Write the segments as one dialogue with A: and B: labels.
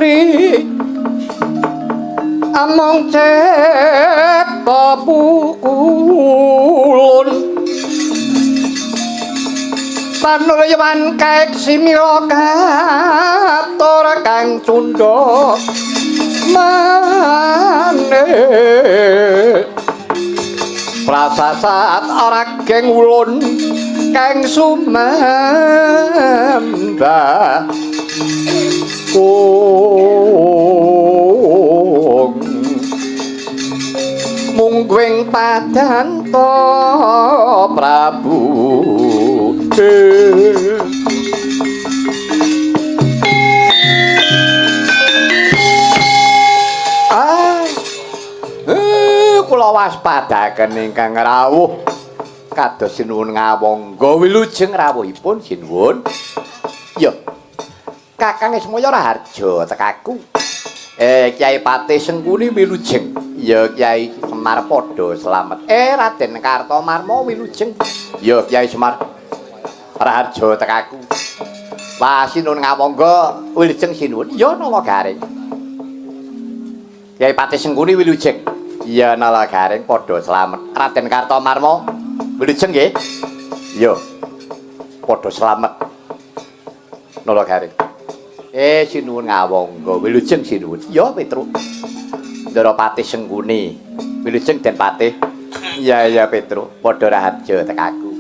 A: putri among ceta pukulun panulyawan kaek simila katur kang cundha maneh prasasat ora geng ulun kang sumembah mungguing padanta Prabu kula waspadaken ingkang rawuh kados sinuwun ngawangga wilujeng rawuhipun sinuwun ya Kakang Ismaya Raharja tekaku Kyai Patih Sengkuni wilujeng ya Kyai Semar padha slamet Raden Kartomarma wilujeng ya Kyai Semar Raharja tekaku wah sinuwun ngawangga wilujeng sinuwun ya nala garing Kyai Patih Sengkuni wilujeng ya nala garing padha slamet Raden Kartomarma wilujeng nggih ya padha slamet nala garing sinuwun ngawangga wilujeng sinuwun ya Petruk Ndara Patih Sengkuni wilujeng Den Patih iya Petruk padha raharja tekaku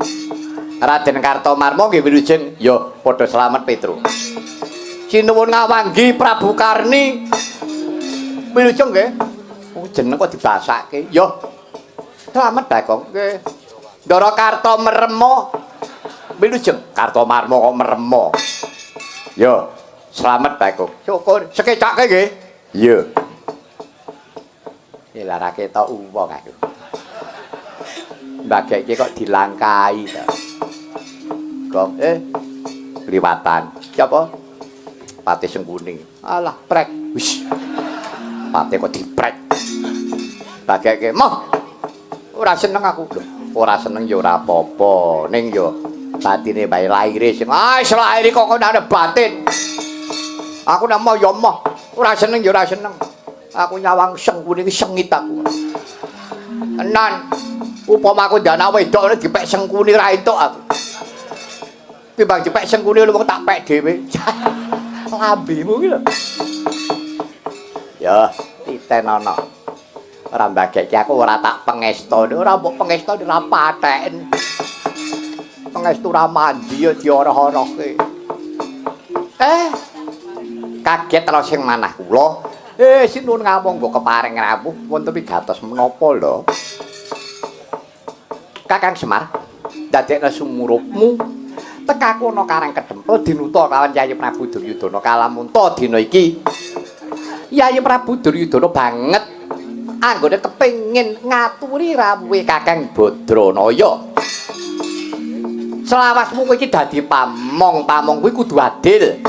A: Raden Kartomarma nggih wilujeng ya padha slamet Petruk sinuwun ngawanggi Prabu Karni wilujeng nggih jeneng kok dibasake ya slamet Bagong nggih Ndara Kartomarma wilujeng Kartomarma kok merema ya slamet Bagong syukur sekecake nggih iya lara ketok wong aku mbageke kok dilangkai to Gong liwatan siapa Patih Sengkuni alah prek wis Patih kok diprek mbageke moh ora seneng aku lho ora seneng ya ora apa-apa ning ya batine bae laire sing laire kok ana batin aku nek mau ya moh ora seneng ya ora seneng aku nyawang Sengkuni iki sengit aku tenan upama aku ndana wedok dipek Sengkuni ra entuk aku timbang dipek Sengkuni lu tak pek dhewe lambemu iki lho ya titenono ora mbageke aku ora tak pengesta ora mbok pengesta ora patheken pengestu ra mandi ya dioroh-orohke kaget terus sing manah kula sinuwun ngawangga keparing rawuh wonten wigatos menapa lho Kakang Semar dadekna sumurupmu tekaku ana Karang Kedempel dinuta kawan Yayi Prabu Duryudana kalamunta dina iki Yayi Prabu Duryudana banget anggone kepengin ngaturi rawuhe Kakang Badranaya selawasmu kowe iki dadi pamong kuwi kudu adil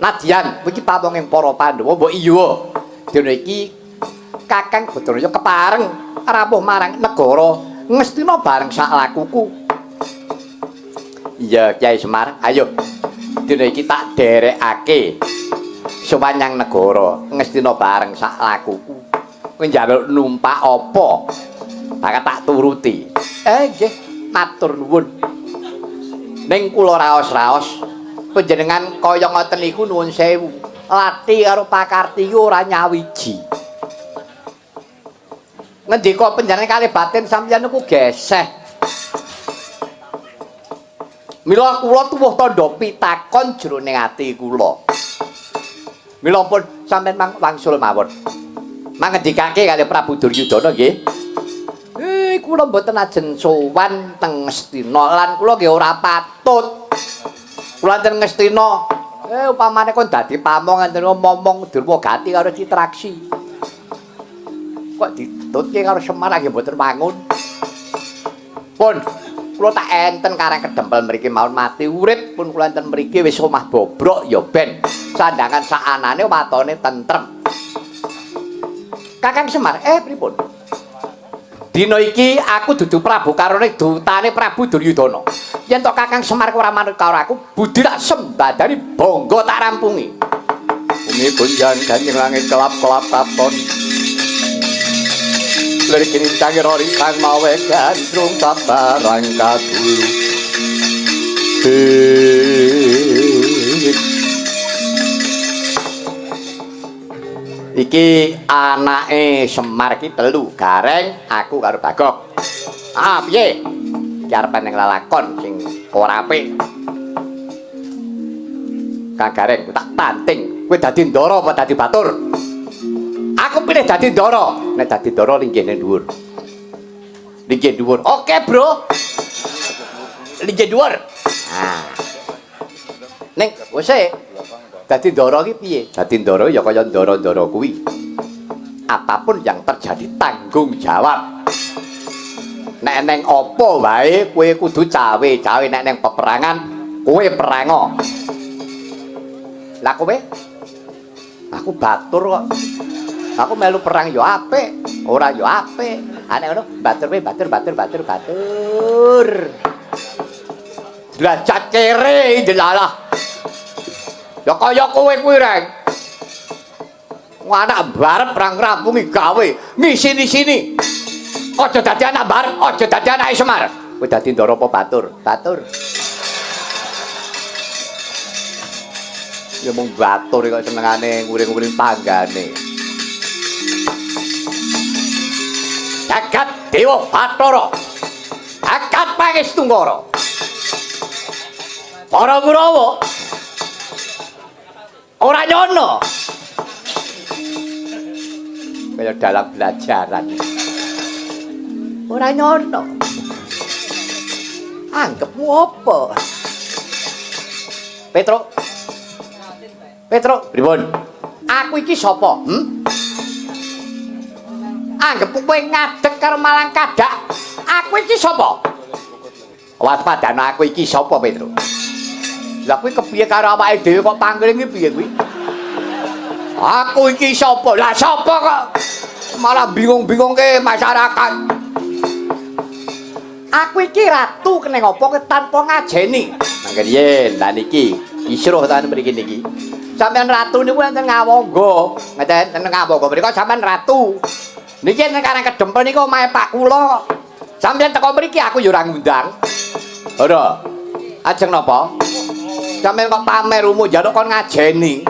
A: nadyan kowe iki pamong ing para Pandhawa mbok iya dina iki Kakang Badranaya kepareng rawuh marang negara Ngastina bareng sak lakuku iya Kyai Semar ayo dina iki tak derekake sewanyang negara Ngastina bareng sak lakuku kowe njaluk numpak apa bakal tak turuti nggih matur nuwun ning kula raos-raos panjenengan kaya ngoten niku nuwun sewu Lati karo Pakartiya ora nyawiji ngendika panjenengan kalih batin sampeyan niku geseh mila kula tuwuh tandha pitakon jroning ati kula mila pun sampeyan wangsul mawon mangendikake kalih Prabu Duryudana nggih kula mboten ajeng sowan teng Ngastina lan kula nggih ora patut kula teng Ngastina upamane kon dadi pamong enten momong Durmagati karo Citraksi kok ditutke karo Semar nggih mboten wangun pun kula tak enten Karang Kedempel mriki mawon mati urip pun kula enten mriki wis omah bobrok ya ben sandangan saanane watone tentrem Kakang Semar pripun dina iki aku dudu Prabu Karone dutane Prabu Duryudana. Yen tok Kakang Semar ora manut karo aku, budi tak sembadani bangga tak rampungi. Ini gunjang ganjeng langit kelap-kelap katon. Lirik ini cangir ori kang mawe gandrung tabarang kadulu. Iki anake Semar ki telu, Gareng, aku karo Bagok. Ah, piye? Ki arepan ning lalakon sing ora apik. Kang Gareng tak tanting, kowe dadi ndara apa dadi batur? Aku pilih dadi ndara. Nek dadi ndara linggih ning dhuwur. Linggih dhuwur. Oke, Bro. Linggih dhuwur. Nah. Ning wis dadi ndara ki piye? Dadi ndara ya kaya ndara-ndara kuwi. Apapun yang terjadi tanggung jawab. Nek neng apa wae kowe kudu cawe-cawe nek neng peperangan kowe perango. Lah kowe? Aku batur kok. Aku melu perang yo apik, ora yo apik. Nek ngono batur kowe batur. Derajat kere delalah. Ya kaya kowe kuwi reng. Anak barep perang rampungi gawe ngisi-sini. Aja dadi anak barep, aja dadi anak Semar. Kowe dadi ndara apa batur? Batur. Ya mung batur kok senengane nguring-nguring tanggane. Jagat Dewa Bathara. Jagat Pangestunkara. Para Kurawa. Ora nyono. Kaya dalam pelajaran. Ora nyono. Anggepmu apa? Petro, pripun? Aku iki sapa? Anggepmu kowe ngadeg karo Malang Kadak. Aku iki sapa? Waspadana aku iki sapa, Petro? Lah kuwi kepiye karo awake dhewe kok pangling iki piye kuwi? Aku iki sapa? Lah sapa kok malah bingung-bingungke masyarakat? Aku iki ratu kene ngopo tanpa ngajeni. Mangken yen lan iki isruh ta mriki niki. Sampeyan ratu niku enten ngawangga. Ngeten enten ngawangga mriko sampeyan ratu. Niki nek karang kedempel niku omahe Pak kula. Sampeyan teko mriki aku ya ora ngundang. Ora. Ajeng napa? Sampeyan kok pamer umum jaluk kon ngajeni.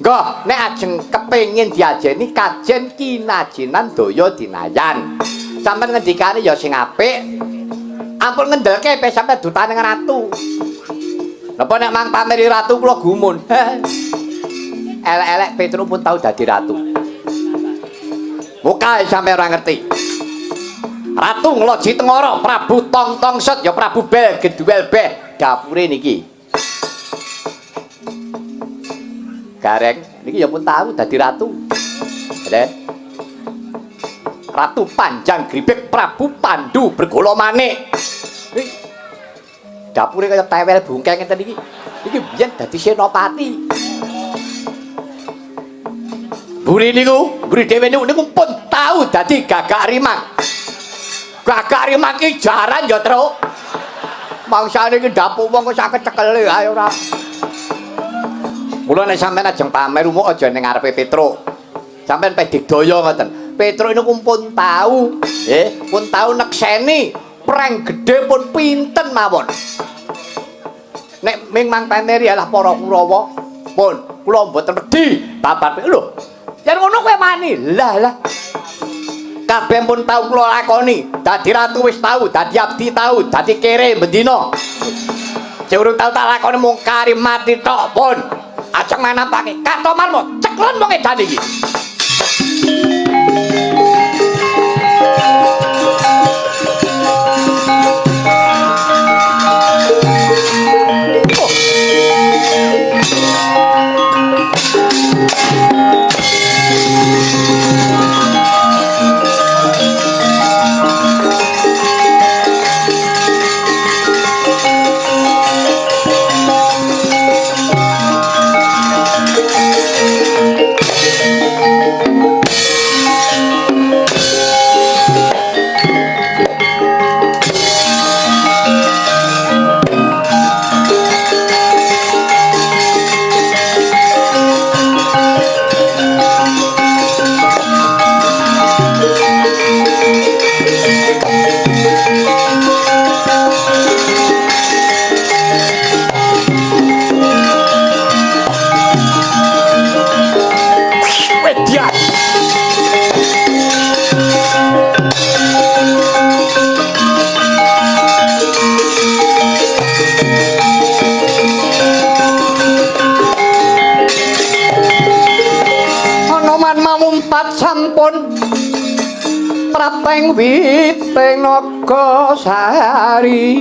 A: Nggih, nek ajeng kepengin diajeni kajen kinajinan daya dinayan. Sampeyan ngendikane ya sing apik. Ampun ngendelke pe sampeyan dutaning ratu. Napa nek mang pameri ratu kula gumun. Elek-elek Petro pun tau dadi ratu. Mukae sampeyan ora ngerti. Ratu Ngloji Tengara, Prabu Tong-Tongset ya Prabu Bel Geduwel Beh dapure niki. Gareng niki ya pun tahu dadi ratu. Ratu Panjang Gribek Prabu Pandu Bergolo Manik. Dapure kaya tewel bungkeng ngeten iki. Iki biyen dadi senopati. Buri dhewe niku pun tahu dadi Gagak Rimang. Gagak Rimang ki jaran ya, Truk. Mangsane iki dapuk wong kok saged cekele ae ora. Mula nek sampean ajeng pamer umuk aja ning ngarepe Petro. Sampeyan pe digdaya ngoten. Petro niku pun tahu, pun tahu nekseni perang gedhe pun pinten mawon. Nek ming mang pameri alah para Kurawa, pun kula mboten wedi babat lho. Yen ngono kowe wani. Lah. Kabeh pun tahu kula lakoni. Dadi ratu wis tahu, dadi abdi tahu, dadi kere bendina. Sing urung tau tak lakoni mung kari mati tok pun. Ajeng manapake Kartomarma ceklon wong edan iki. mripat sampun prateng witing naga sari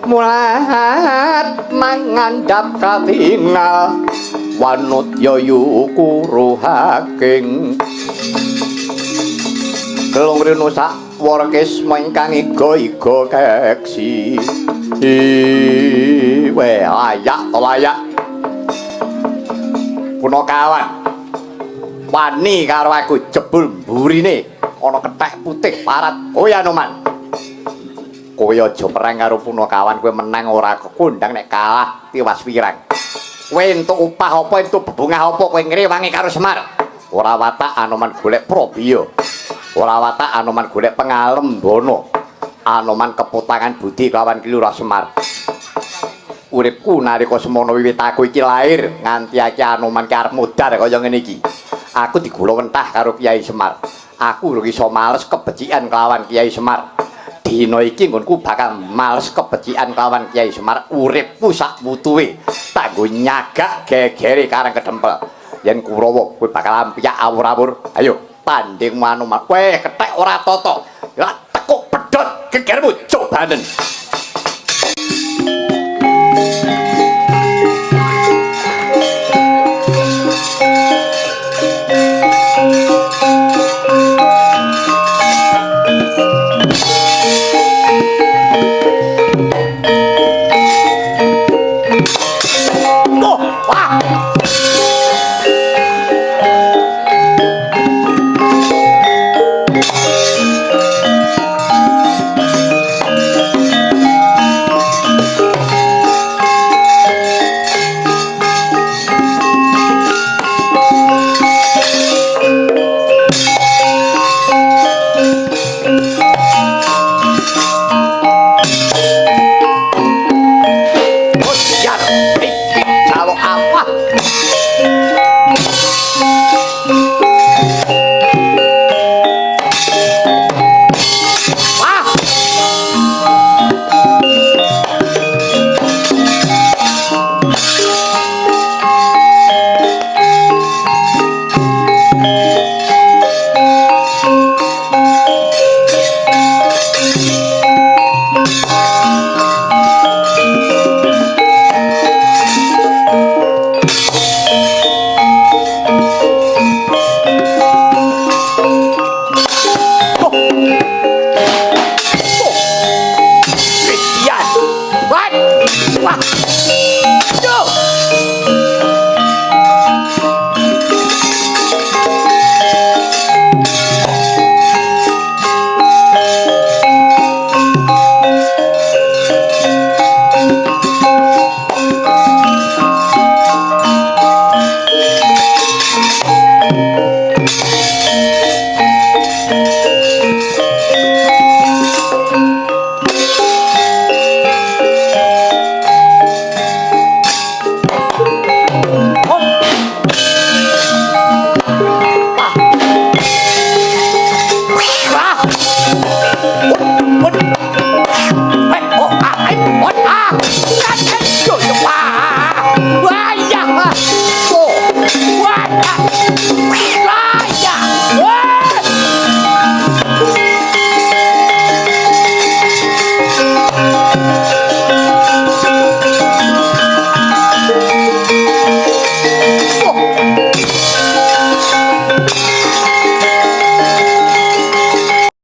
A: mulat mangandhap katingal wanut yayu kuruhaking kelung rinu sak warkis ingkang iga-iga keksi we layak to layak Punakawan wani karo aku jebul mburine ana kethek putih parat kowe Anoman kowe aja perang karo Punakawan kowe menang ora kekundang nek kalah tiwas wirang kowe entuk upah apa entuk bebungah apa kowe ngrewangi karo Semar ora watak Anoman golek Prabiya ora watak Anoman golek Pangalembono Anoman keputangan budi kelawan Kilurah Semar uripku nalika semono wiwit aku iki lair nganti aki Anoman ki arep modar kaya ngene iki aku digula wentah karo Kyai Semar aku lho iso males kebecikan kelawan Kyai Semar dina iki nggonku bakal males kebecikan kelawan Kyai Semar uripku sak wutuhe tak nggo nyagak gegere Karang Kedempel yen Kurawa kowe bakal ampiak awur-awur ayo tanding Anoman kowe kethek ora tata ya tekuk pedhot gegermu cobanen